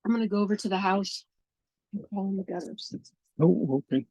I'm gonna go over to the house and call them the gutters. Oh, okay.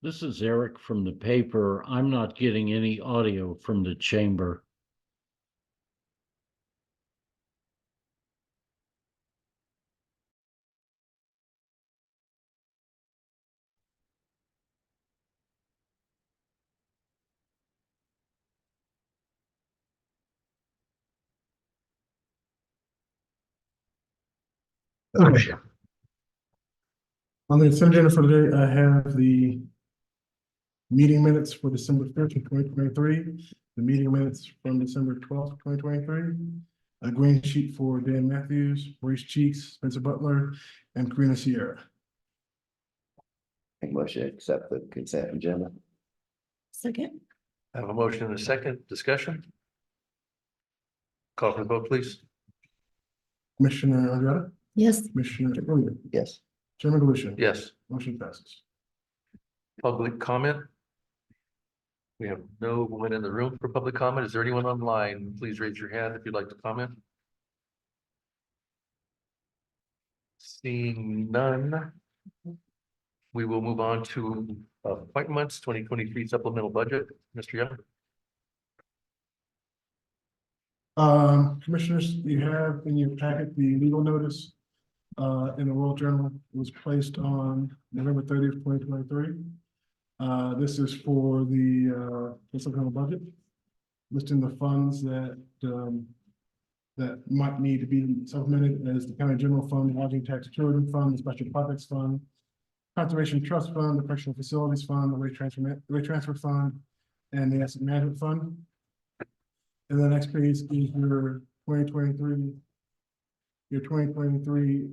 This is Eric from the paper. I'm not getting any audio from the chamber. Okay. On the agenda for today, I have the meeting minutes for December 13th, 2023, the meeting minutes from December 12th, 2023, a green sheet for Dan Matthews, Maurice Cheeks, Spencer Butler, and Karina Sierra. Make a motion to accept the consent agenda. Second. I have a motion and a second discussion. Call for the vote, please. Commissioner Andretta, Yes. Commissioner Williams, Yes. Chairman Galusha. Yes. Motion passes. Public comment. We have no one in the room for public comment. Is there anyone online? Please raise your hand if you'd like to comment. Seeing none. We will move on to appointments, 2023 supplemental budget. Mr. Young. Commissioners, you have in your packet the legal notice in the World Journal. It was placed on November 30th, 2023. This is for the supplemental budget, listing the funds that might need to be supplemented as the county general fund, lodging tax tourism fund, the special projects fund, conservation trust fund, the correctional facilities fund, the waste transfer fund, and the asset management fund. And the next page is your 2023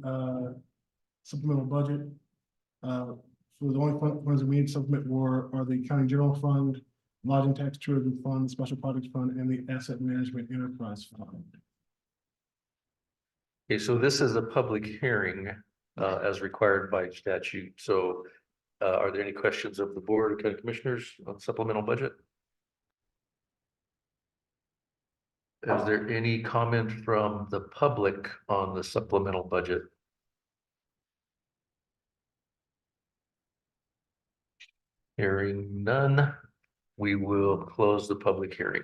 supplemental budget. For the only funds we need to supplement are the county general fund, lodging tax tourism fund, the special projects fund, and the asset management enterprise fund. Okay, so this is a public hearing as required by statute. So are there any questions of the board or county commissioners on supplemental budget? Is there any comment from the public on the supplemental budget? Hearing none, we will close the public hearing.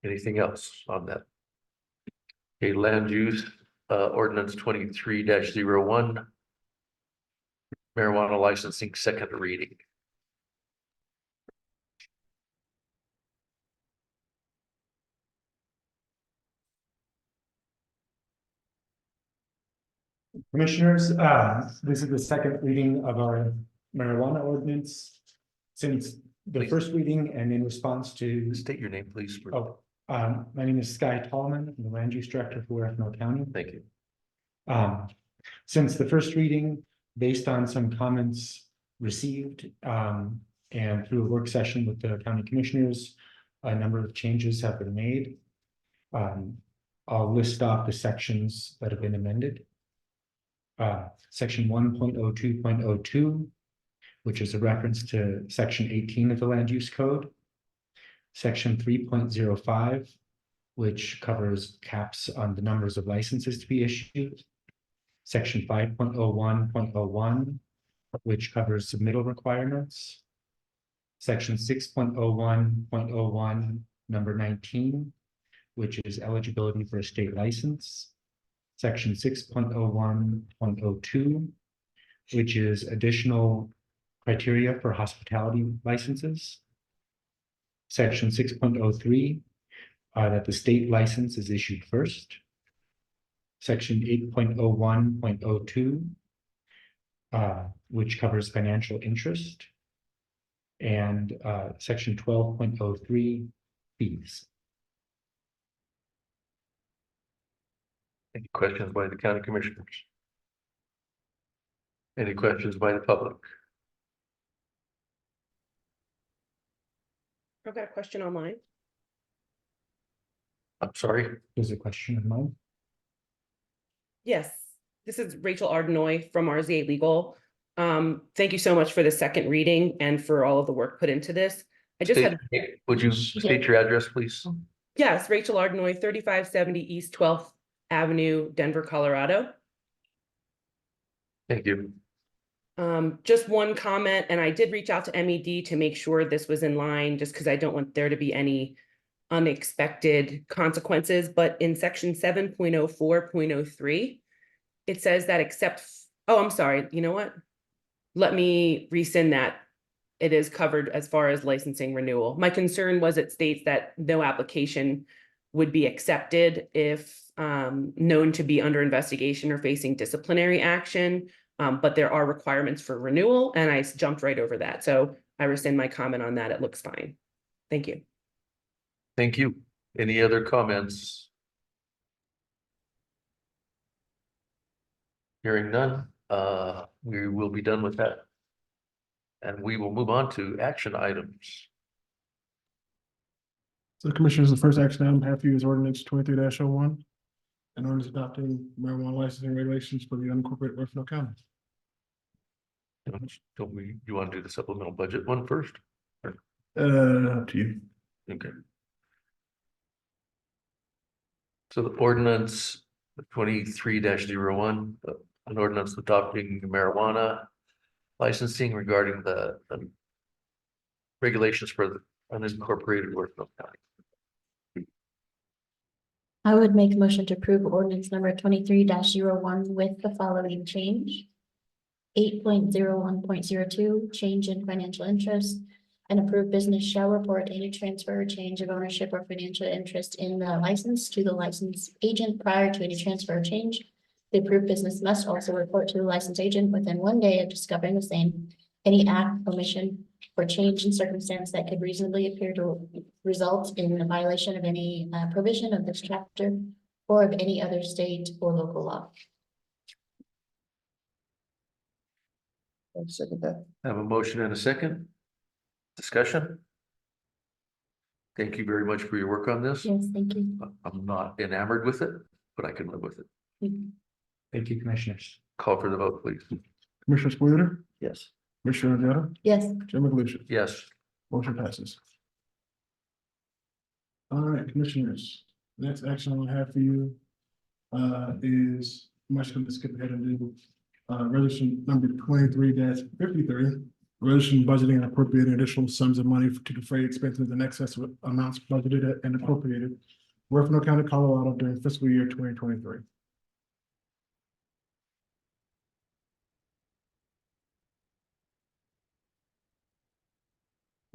Anything else on that? Okay, land use ordinance 23-01. Marijuana licensing, second reading. Commissioners, this is the second reading of our marijuana ordinance. Since the Please. first reading and in response to, State your name, please. my name is Sky Tallman, I'm the land use director for Huerfano County. Thank you. Since the first reading, based on some comments received, and through a work session with the county commissioners, a number of changes have been made. I'll list off the sections that have been amended. Section 1.02.02 which is a reference to section 18 of the land use code. Section 3.05, which covers caps on the numbers of licenses to be issued. Section 5.01.01, which covers submittal requirements. Section 6.01.01, number 19, which is eligibility for a state license. Section 6.01.02, which is additional criteria for hospitality licenses. Section 6.03, that the state license is issued first. Section 8.01.02, which covers financial interest. And section 12.03, fees. Any questions by the county commissioners? Any questions by the public? I've got a question online. I'm sorry. There's a question of mine. Yes, this is Rachel Ardenoy from RZA Legal. Thank you so much for the second reading and for all of the work put into this. I just had, Would you state your address, please? yes, Rachel Ardenoy, 3570 East 12th Avenue, Denver, Colorado. Thank you. Just one comment, and I did reach out to MED to make sure this was in line, just because I don't want there to be any unexpected consequences, but in section 7.04.03, it says that oh, I'm sorry, you know what? Let me rescind that. It is covered as far as licensing renewal. My concern was it states that no application would be accepted if known to be under investigation or facing disciplinary action, but there are requirements for renewal, and I jumped right over that. So I rescind my comment on that. It looks fine. Thank you. Thank you. Any other comments? Hearing none, we will be done with that. And we will move on to action items. So Commissioners, the first action item I have for you is ordinance 23-01. An ordinance adopting marijuana licensing regulations for the unincorporated Huerfano County. You want to do the supplemental budget one first? Up to you. Okay. So the ordinance 23-01, an ordinance adopting marijuana licensing regarding the regulations for the unincorporated Huerfano County. I would make a motion to approve ordinance number 23-01 with the following change. 8.01.02, change in financial interest. An approved business shall report any transfer, change of ownership, or financial interest in the license to the license agent prior to any transfer or change. The approved business must also report to the license agent within 1 day of discovering the same, any act, omission, or change in circumstance that could reasonably appear to result in a violation of any provision of this chapter or of any other state or local law. I'll second that. I have a motion and a second. Discussion. Thank you very much for your work on this. Yes, thank you. I'm not enamored with it, but I can live with it. Thank you, commissioners. Call for the vote, please. Commissioner Spillier, Yes. Commissioner Odetta, Yes, Chairman Galusha. Yes. Motion passes. All right, Commissioners, next action I have for you is, I'm actually going to skip ahead and do resolution number 23-53. Resolution budgeting and appropriating additional sums of money to defray expenses in excess of amounts budgeted and appropriated Huerfano County, Colorado during fiscal year 2023.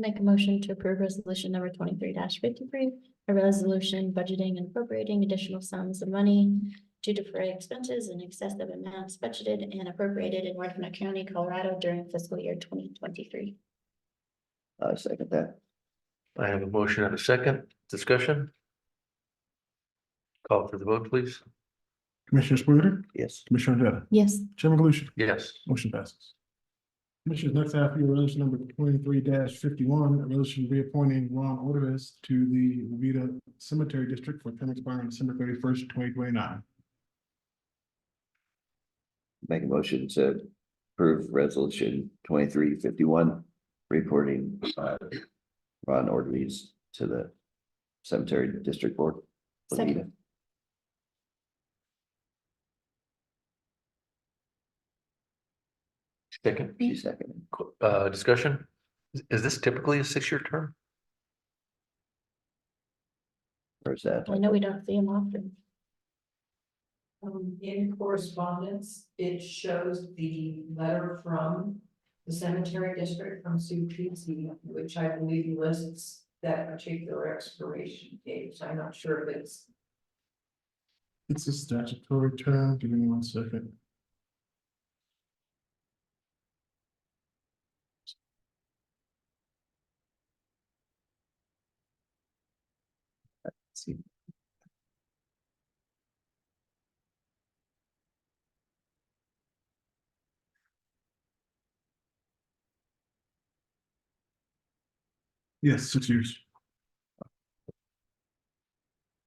make a motion to approve resolution number 23-53, a resolution budgeting and appropriating additional sums of money to defray expenses in excess of amounts budgeted and appropriated in Huerfano County, Colorado during fiscal year 2023. I second that. I have a motion and a second. Discussion. Call for the vote, please. Commissioner Spillier, Yes. Commissioner Odetta, Yes, Chairman Galusha. Yes. Motion passes. Commissioners, next I have for you resolution number 23-51, a resolution reappointing Ron Ortiz to the Levita Cemetery District for term expiring on December 31st, 2029. Make a motion to approve resolution 2351, reporting Ron Orderlies to the Cemetery District Board. Second. Second, She seconded. discussion? Is this typically a 6-year term? Or is that? I know we don't see them often. In correspondence, it shows the letter from the cemetery district from Sue Peasy, which I believe lists that particular expiration date. I'm not sure if it's. It's a statutory term. Give me 1 second. See. Yes, 6 years.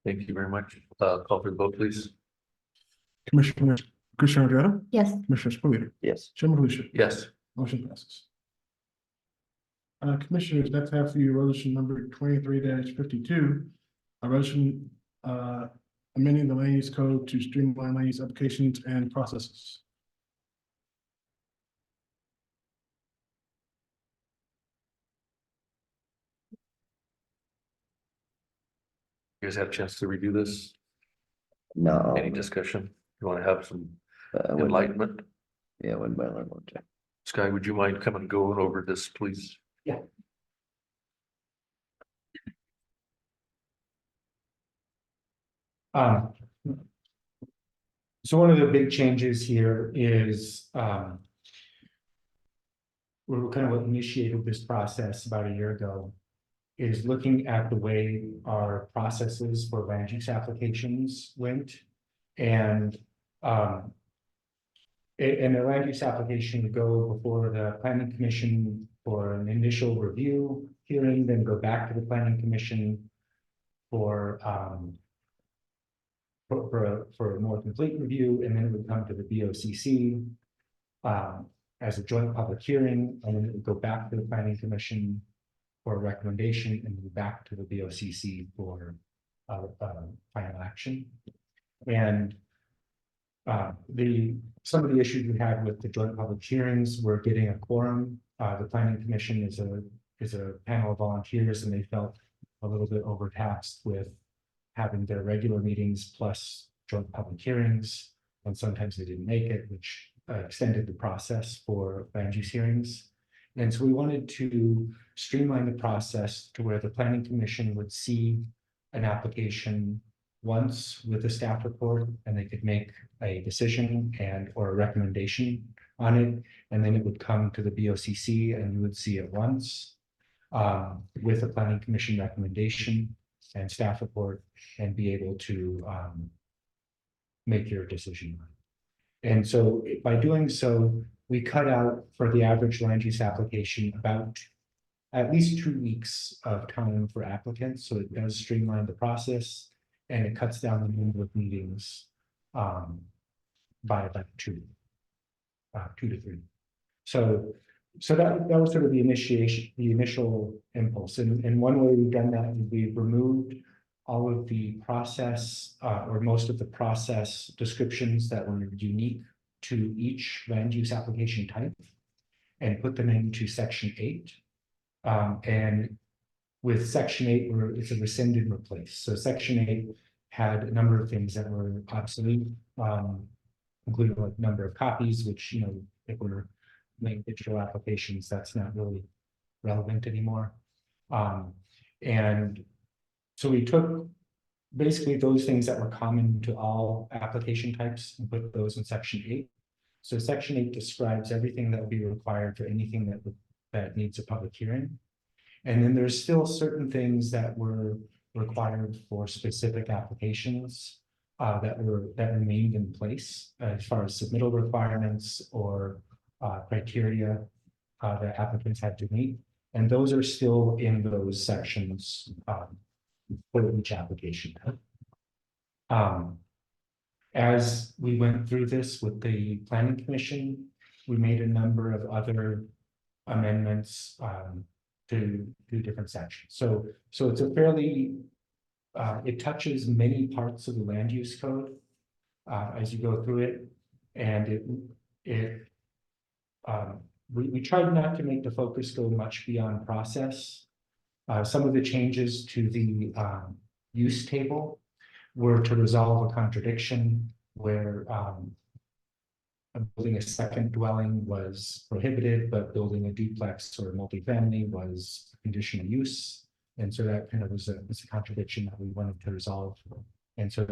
Thank you very much. Call for the vote, please. Commissioner Adriano, Yes. Commissioner Spillier, Yes. Chairman Lucia. Yes. Motion passes. Commissioners, next have for you resolution number 23-52. A resolution amending the land use code to streamline land use applications and processes. You guys had a chance to review this? No. Any discussion? You want to have some Wouldn't- enlightenment? Yeah, when by learn one check. Sky, would you mind coming and going over this, please? So one of the big changes here is, we're kind of what initiated this process about a year ago, is looking at the way our processes for land use applications went. And, and the land use application would go before the planning commission for an initial review hearing, then go back to the planning commission for a more complete review, and then it would come to the BOCC as a joint public hearing, and then it would go back to the planning commission for a recommendation, and then back to the BOCC for final action. And some of the issues we had with the joint public hearings were getting a quorum. The planning commission is a panel of volunteers, and they felt a little bit overtaxed with having their regular meetings plus joint public hearings, and sometimes they didn't make it, which extended the process for land use hearings. And so we wanted to streamline the process to where the planning commission would see an application once with a staff report, and they could make a decision or a recommendation on it, and then it would come to the BOCC and you would see it once with a planning commission recommendation and staff report, and be able to make your decision. And so by doing so, we cut out for the average land use application about at least 2 weeks of time for applicants. So it does streamline the process, and it cuts down the number of meetings by about 2 to 3. So that was sort of the initial impulse. And one way we've done that is we've removed all of the process or most of the process descriptions that were unique to each land use application type, and put them into section 8. And with section 8, it's a rescind and replace. So section 8 had a number of things that were obsolete, including like number of copies, which, if we're making digital applications, that's not really relevant anymore. And so we took basically those things that were common to all application types and put those in section 8. So section 8 describes everything that will be required for anything that needs a public hearing. And then there's still certain things that were required for specific applications that remained in place as far as submittal requirements or criteria that applicants had to meet. And those are still in those sections for each application. As we went through this with the planning commission, we made a number of other amendments to different sections. So it's a fairly, it touches many parts of the land use code as you go through it. And we tried not to make the focus go much beyond process. Some of the changes to the use table were to resolve a contradiction where building a second dwelling was prohibited, but building a duplex or multifamily was a conditional use. And so that kind of was a contradiction that we wanted to resolve. And so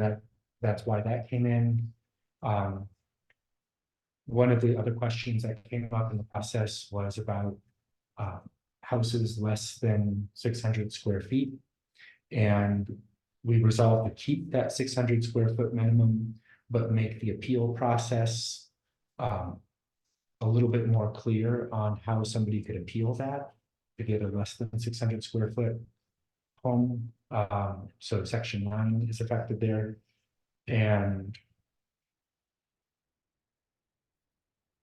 that's why that came in. One of the other questions that came up in the process was about houses less than 600 square feet. And we resolved to keep that 600 square foot minimum, but make the appeal process a little bit more clear on how somebody could appeal that to get a less than 600 square foot home. So section 9 is affected there. And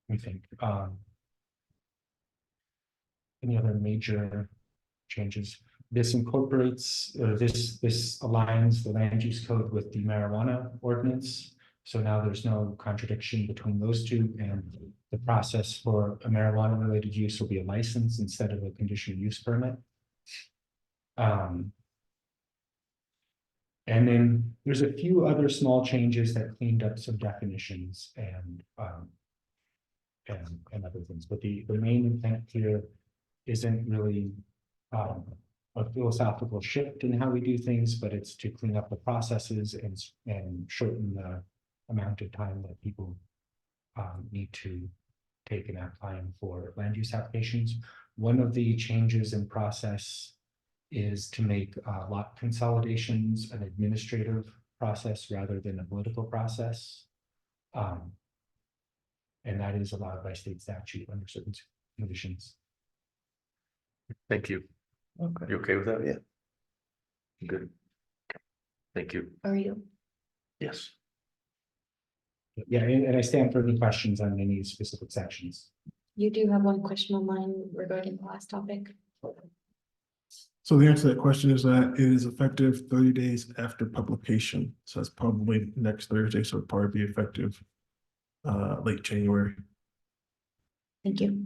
we think any other major changes? This incorporates, this aligns the land use code with the marijuana ordinance. So now there's no contradiction between those two, and the process for a marijuana related use will be a license instead of a conditional use permit. And then there's a few other small changes that cleaned up some definitions and other things, but the main intent here isn't really a philosophical shift in how we do things, but it's to clean up the processes and shorten the amount of time that people need to take in applying for land use applications. One of the changes in process is to make lot consolidations an administrative process rather than a political process. And that is allowed by state statute under certain conditions. Thank you. Okay. You okay with that? Yeah. Good. Thank you. Are you? Yes. Yeah, and I stand for any questions on any specific sections. You do have one question on mine regarding the last topic. So the answer to that question is that it is effective 30 days after publication. So that's probably next Thursday, so it'll probably be effective late January. Thank you.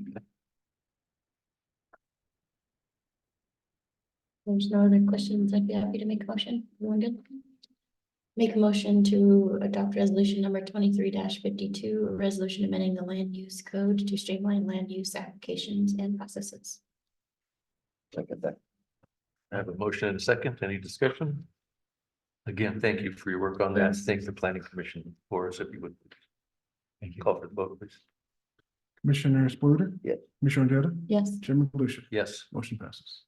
There's no other questions. I'd be happy to make a motion. Everyone good? Make a motion to adopt resolution number 23-52, a resolution amending the land use code to streamline land use applications and processes. Second that. I have a motion and a second. Any discussion? Again, thank you for your work on that. Thank the planning commission for us, if you would Thank you. call for the vote, please. Commissioner Spillier? Yes. Commissioner Ojeda? Yes. Chairman Galusha? Yes. Motion passes.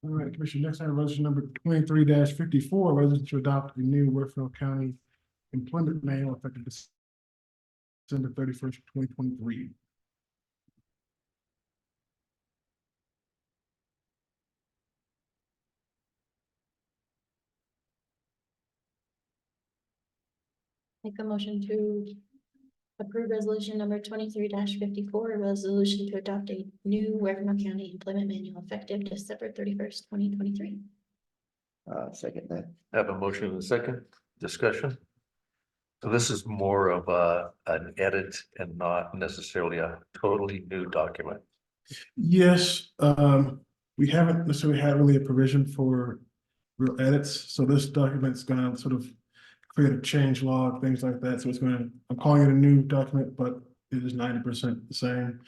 All right, Commissioner, next item, resolution number 23-54, resolution to adopt a new Huerfano County employment manual effective December 31st, 2023. Make a motion to approve resolution number 23-54, a resolution to adopt a new Huerfano County employment manual effective December 31st, 2023. Second that. I have a motion and a second. Discussion. So this is more of an edit and not necessarily a totally new document. Yes, we haven't necessarily had really a provision for real edits, so this document's gonna sort of create a change log, things like that, so it's gonna, I'm calling it a new document, but it is 90% the same.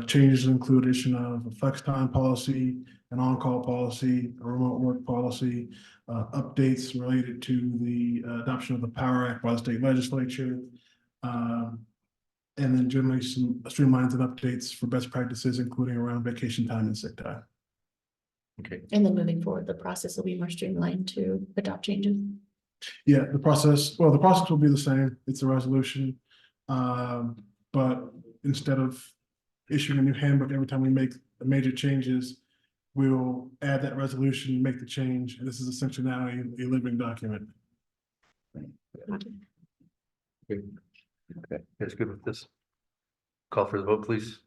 Changes include addition of a flex time policy, an on-call policy, a remote work policy, updates related to the adoption of the Power Act by the state legislature. And then generally some streamlines and updates for best practices, including around vacation time and sick time. Okay. And then moving forward, the process will be more streamlined to adopt changes. Yeah, the process will be the same. It's a resolution. But instead of issuing a new handbook every time we make major changes, we'll add that resolution, make the change. And this is essentially now a living document. That's good with this. Call for the vote, please.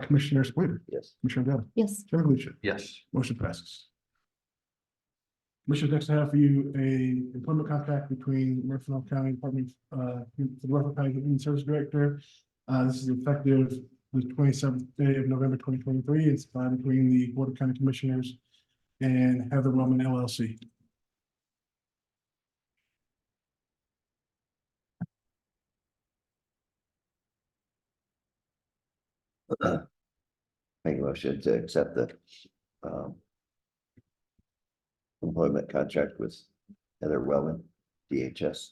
Commissioner Spillier, Yes. Commissioner Evans, Yes. Chairman Galusha. Yes. Motion passes. Commissioners, next I have for you a employment contract between Huerfano County Department, for the Huerfano County Human Service Director. This is effective the 27th day of November 2023. It's between the Board of County Commissioners and Heather Wellman LLC. Make a motion to accept the employment contract with Heather Wellman, DHS.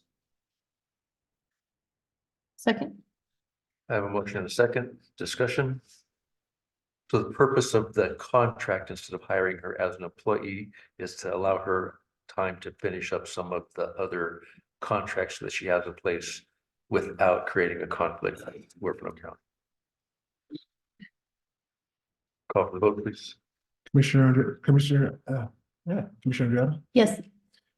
Second. I have a motion and a second. Discussion. So the purpose of the contract, instead of hiring her as an employee, is to allow her time to finish up some of the other contracts that she has in place without creating a conflict with Huerfano County. Call for the vote, please. Commissioner Andreetta, Yes.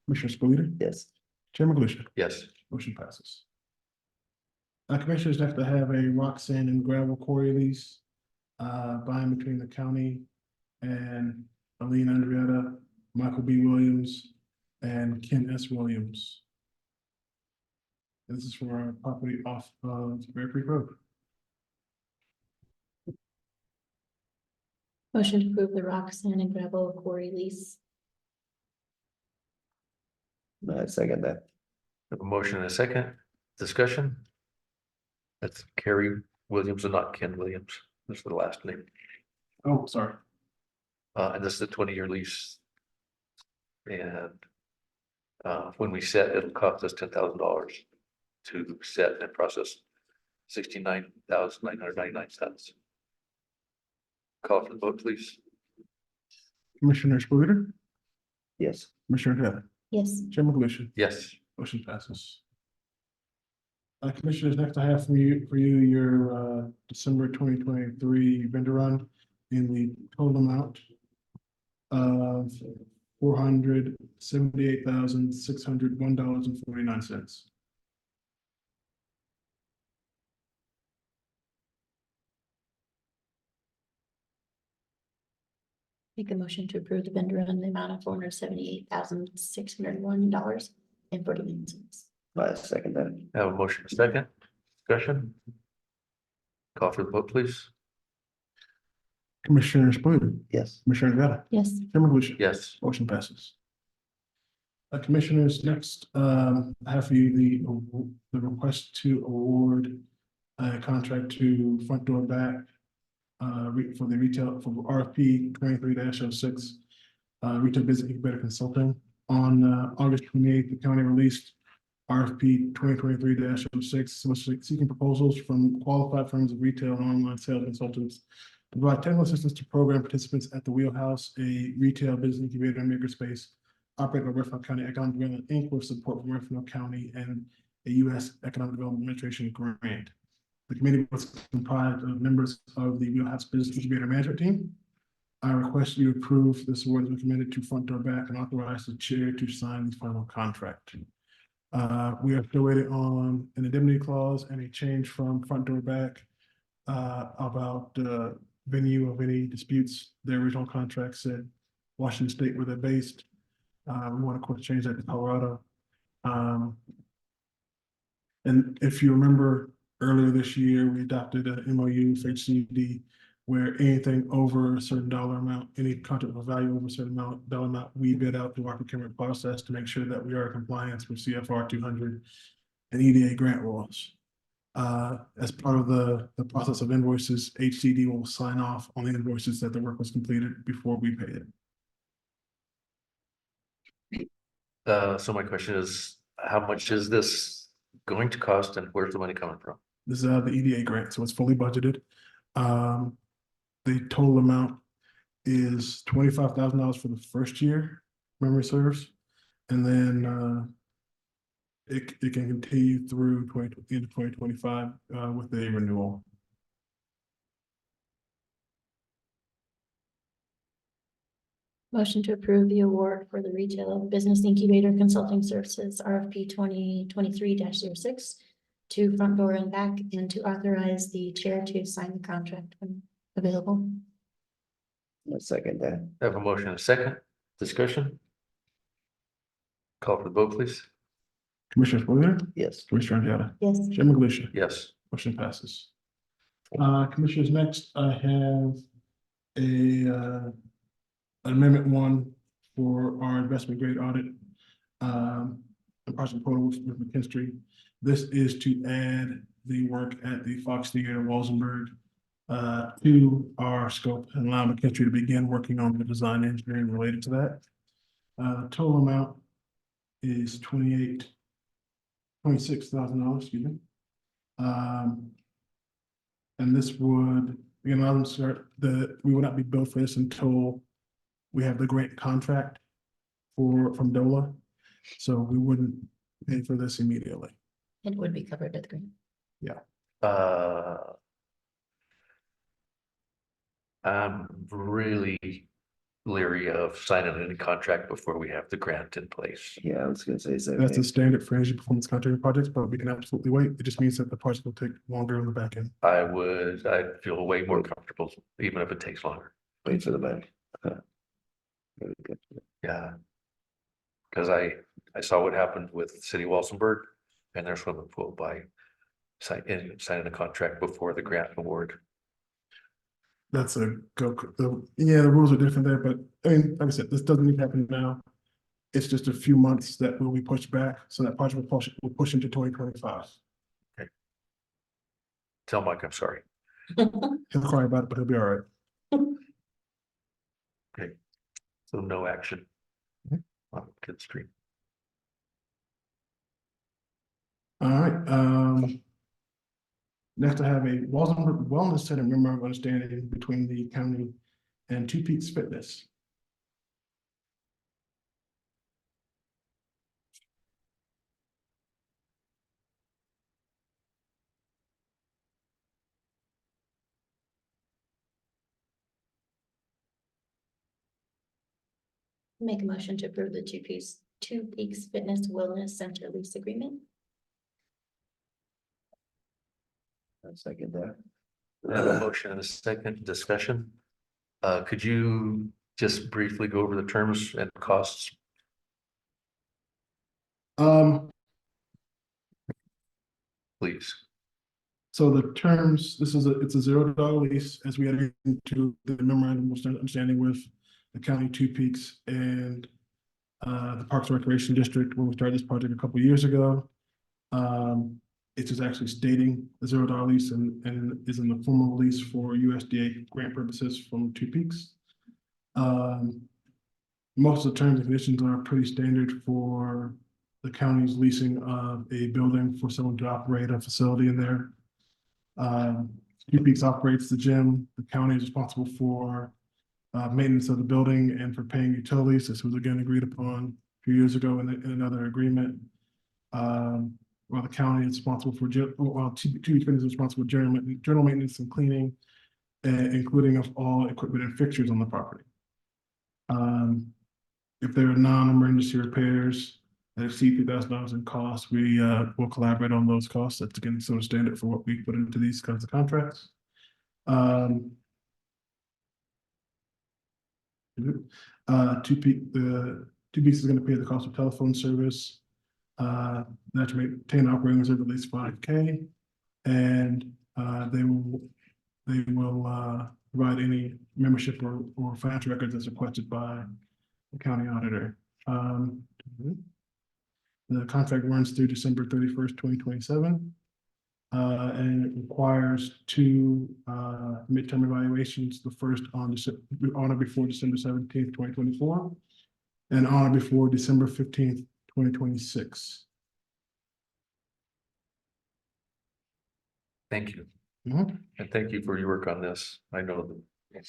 Commissioner Spillier, Yes. Chairman Galusha. Yes. Motion passes. Commissioners, next I have a rock, sand, and gravel quarry lease by and between the county and Aline Andrietta, Michael B. Williams, and Ken S. Williams. This is for our property off of Bear Creek Road. Motion to approve the rock, sand, and gravel quarry lease. I second that. I have a motion and a second. Discussion. That's Carrie Williams and not Ken Williams. That's the last name. Oh, sorry. And this is a 20-year lease. And when we set, it'll cost us $10,000 to set and process 69,999 cents. Call for the vote, please. Commissioner Spillier, Yes. Commissioner Andrietta, Yes. Chairman Galusha. Yes. Motion passes. Commissioners, next I have for you your December 2023 vendor run in the total amount of $478,601.49. Make a motion to approve the vendor on the amount of $478,601.49. I second that. I have a motion and a second. Discussion. Call for the vote, please. Commissioner Spillier, Yes. Commissioner Andrietta, Yes. Chairman Galusha. Yes. Motion passes. Commissioners, next, I have for you the request to award a contract to Front Door Back for the retail, for RFP 23-06, Retail Business Incubator Consulting. On August 28th, the county released RFP 2023-06, seeking proposals from qualified firms of retail and online sales consultants to provide technical assistance to program participants at the Wheelhouse, a retail business incubator and makerspace operated by Huerfano County Economic Development Inc. with support from Huerfano County and a U.S. Economic Development Administration grant. The committee was comprised of members of the Wheelhouse Business Incubator Management Team. I request you approve this award as recommended to Front Door Back and authorize the chair to sign the final contract. We are still waiting on an indemnity clause and a change from Front Door Back about the venue of any disputes. Their original contract said Washington State where they're based. We want to, of course, change that to Colorado. And if you remember, earlier this year, we adopted an MOU for HCD where anything over a certain dollar amount, any contract of value over a certain dollar amount, we bid out through our procurement process to make sure that we are in compliance with CFR 200 and EDA grant rules. As part of the process of invoices, HCD will sign off on the invoices that the work was completed before we pay it. So my question is, how much is this going to cost and where's the money coming from? This is the EDA grant, so it's fully budgeted. The total amount is $25,000 for the first year, memory serves, and then it can continue through into 2025 with a renewal. Motion to approve the award for the Retail Business Incubator Consulting Services RFP 2023-06 to front door and back, and to authorize the chair to sign the contract when available. I second that. I have a motion and a second. Discussion? Call for the vote, please. Commissioner Spillier, Yes. Commissioner Ojeda, Yes. Chairman Galusha. Yes. Motion passes. Commissioners, next I have amendment 1 for our investment grade audit. The project portal with McKinstry. This is to add the work at the Fox Theater Walsenburg to our scope and allow McKinstry to begin working on the design engineering related to that. Total amount is $26,000, excuse me. And this would, again, allow them to start we will not be billed for this until we have the grant contract from DOLA. So we wouldn't pay for this immediately. It would be covered by the grant. I'm really leery of signing any contract before we have the grant in place. Yeah, I was gonna say so. That's the standard for energy performance contracting projects, but we can absolutely wait. It just means that the project will take longer on the back end. I'd feel way more comfortable, even if it takes longer. Wait for the bank. Very good. Yeah. Cause I saw what happened with City Walsenburg and their swimming pool by signing a contract before the grant award. That's a yeah, the rules are different there, but I mean, like I said, this doesn't need to happen now. It's just a few months that will be pushed back, so that project will push into 2025. Tell Mike I'm sorry. He'll cry about it, but he'll be all right. So no action Okay. on Kid Street. All right, next I have a Wellness Center memorandum of understanding between the county and Two Peaks Fitness. Make a motion to approve the Two Peaks Fitness Wellness Center lease agreement. I second that. I have a motion and a second discussion. Could you just briefly go over the terms and costs? Please. So the terms, it's a $0 lease, as we had into the memorandum of understanding with the county, Two Peaks, and the Parks and Recreation District when we started this project a couple of years ago. It's just actually stating the $0 lease and is in the formal lease for USDA grant purposes from Two Peaks. Most of the terms and conditions are pretty standard for the county's leasing of a building for someone to operate a facility in there. Two Peaks operates the gym. The county is responsible for maintenance of the building and for paying utilities. This was again agreed upon a few years ago in another agreement. While the county is responsible for, Two Peaks is responsible for general maintenance and cleaning, including of all equipment and fixtures on the property. If there are non-emergency repairs that exceed $3,000 in cost, we will collaborate on those costs. That's again sort of standard for what we put into these kinds of contracts. Two Peaks is going to pay the cost of telephone service. That to maintain operating reserve at least $5,000, and they will provide any membership or financial records as requested by the county auditor. The contract runs through December 31st, 2027. And it requires two midterm evaluations, the first on or before December 17th, 2024, and on or before December 15th, 2026. Thank you. Mhm. And thank you for your work on this. I know that.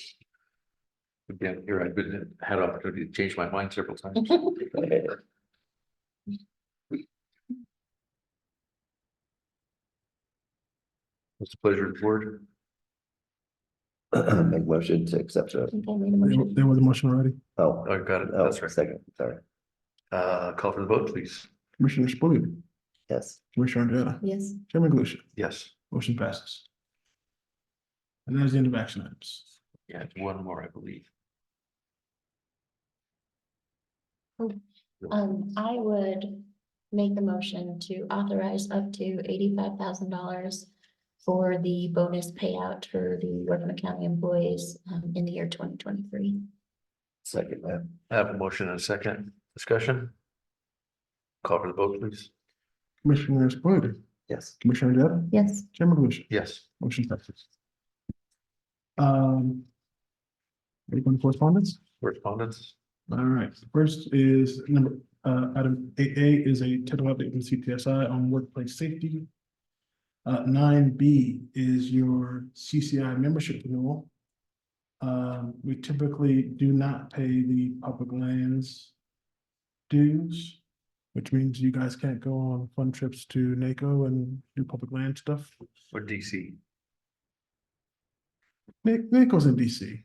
Again, here I've had opportunity to change my mind several times. What's the pleasure of the board? Make motion to accept the, Okay, need a motion. There was a motion already. oh, I got it. oh, That's right. second, sorry. Call for the vote, please. Commissioner Spillier, Yes. Commissioner Underwood, Yes. Chairman Galusha. Yes, Motion passes. And that is the end of action items. yeah, one more, I believe. I would make the motion to authorize up to $85,000 for the bonus payout for the Huerfano County employees in the year 2023. Second that. I have a motion and a second discussion. Call for the vote, please. Commissioner Spillier, Yes. Commissioner Underwood, Yes. Chairman Galusha. Yes, Motion passes. Ready for the correspondence? correspondence. All right, first is item 8A is a typical update from CPSI on workplace safety. 9B is your CCI membership renewal. We typically do not pay the public lands dues, which means you guys can't go on fun trips to NACO and do public land stuff. Or DC. NACO's in DC.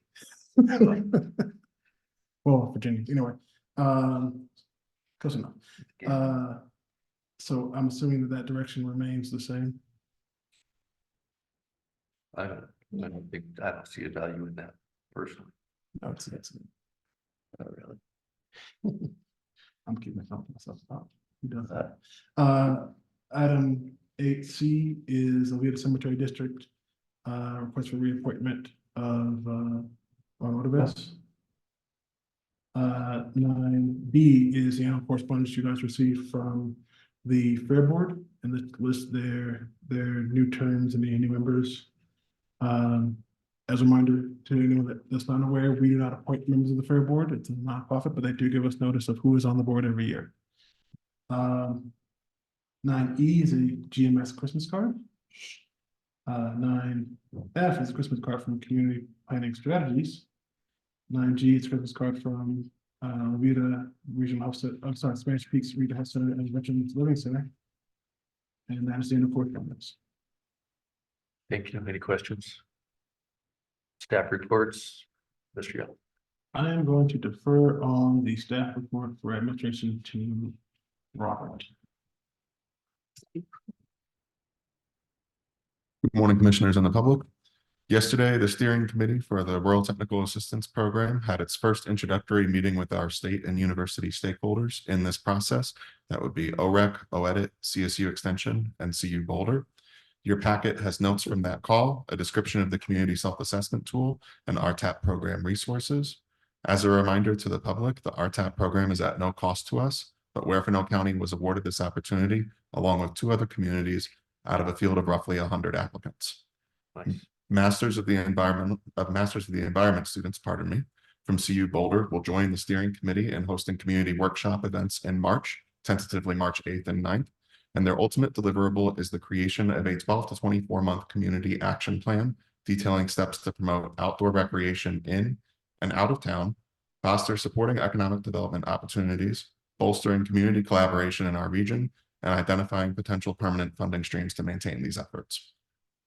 Well, Virginia, anyway, close enough. So I'm assuming that direction remains the same. I don't see a value in that personally. I would say it's, Not really. I'm keeping myself up. Who does that? Item 8C is Alita Cemetery District, request for reappointment of, Otivus. 9B is the annual correspondence you guys received from the Fair Board, and this lists their new terms and the new members. As a reminder to anyone that's not aware, we do not appoint members of the Fair Board. It's a nonprofit, but they do give us notice of who is on the board every year. 9E is a GMS Christmas card. 9F is a Christmas card from Community Planning Strategies. 9G is a Christmas card from Vita Regional Health Center, I'm sorry, Spanish Peaks Regional Health Center and Veterans Living Center. And that is the end of correspondence. Thank you. Any questions? Staff reports, Mr. Young. I am going to defer on the staff report for administration to Robert. Good morning, commissioners and the public. Yesterday, the steering committee for the Rural Technical Assistance Program had its first introductory meeting with our state and university stakeholders in this process. That would be OREC, OEDIT, CSU Extension, and CU Boulder. Your packet has notes from that call, a description of the community self-assessment tool, and RTAP program resources. As a reminder to the public, the RTAP program is at no cost to us, but Huerfano County was awarded this opportunity along with 2 other communities out of a field of roughly 100 applicants. Nice. Masters of the Environment students, pardon me, from CU Boulder will join the steering committee in hosting community workshop events in March, tentatively March 8th and 9th. And their ultimate deliverable is the creation of a 12 to 24 month community action plan detailing steps to promote outdoor recreation in and out of town, foster supporting economic development opportunities, bolstering community collaboration in our region, and identifying potential permanent funding streams to maintain these efforts.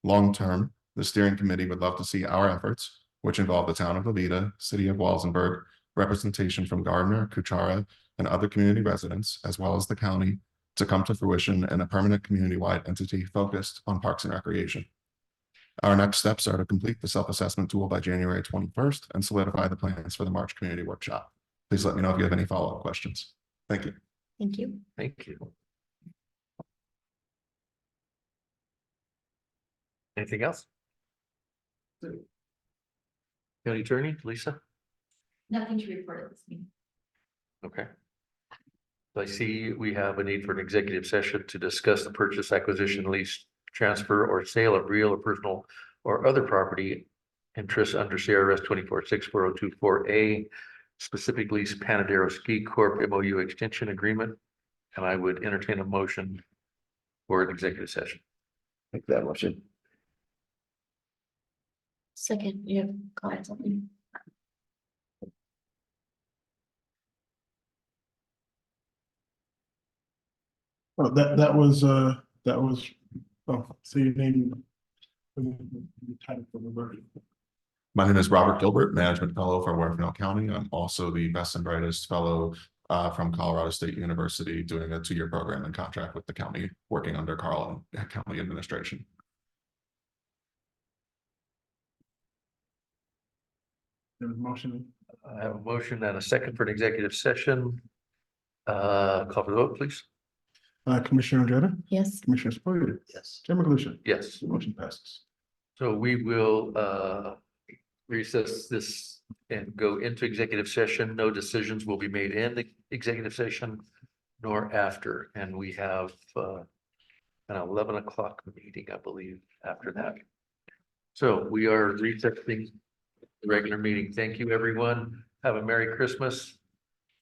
Long term, the steering committee would love to see our efforts, which involve the town of Levita, city of Walsenburg, representation from Gardner, Kuchara, and other community residents, as well as the county, to come to fruition in a permanent community-wide entity focused on parks and recreation. Our next steps are to complete the self-assessment tool by January 21st and solidify the plans for the March community workshop. Please let me know if you have any follow-up questions. Thank you. Thank you. Thank you. Anything else? County Attorney, Lisa? Nothing to report at this meeting. Okay. So I see we have a need for an executive session to discuss the purchase, acquisition, lease, transfer, or sale of real or personal or other property interests under CRS 24640224A, specifically Panadero Ski Corp. MOU extension agreement. And I would entertain a motion for an executive session. Make that motion. Second, you have comments on me? Oh, that was, oh, say your name. Title for the version. My name is Robert Gilbert, Management Fellow for Huerfano County. I'm also the Best and Brightest Fellow from Colorado State University, doing a 2-year program and contract with the county, working under Carl and county administration. There was a motion. I have a motion and a second for an executive session. Call for the vote, please. Commissioner Odetta, Yes. Commissioner Spillier, Yes. Chairman Galusha. Yes. Motion passes. So we will recess this and go into executive session. No decisions will be made in the executive session nor after. And we have an 11 o'clock meeting, I believe, after that. So we are recessing the regular meeting. Thank you, everyone. Have a Merry Christmas.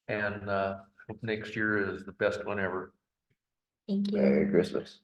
And hope next year is the best one ever. Thank you. Merry Christmas.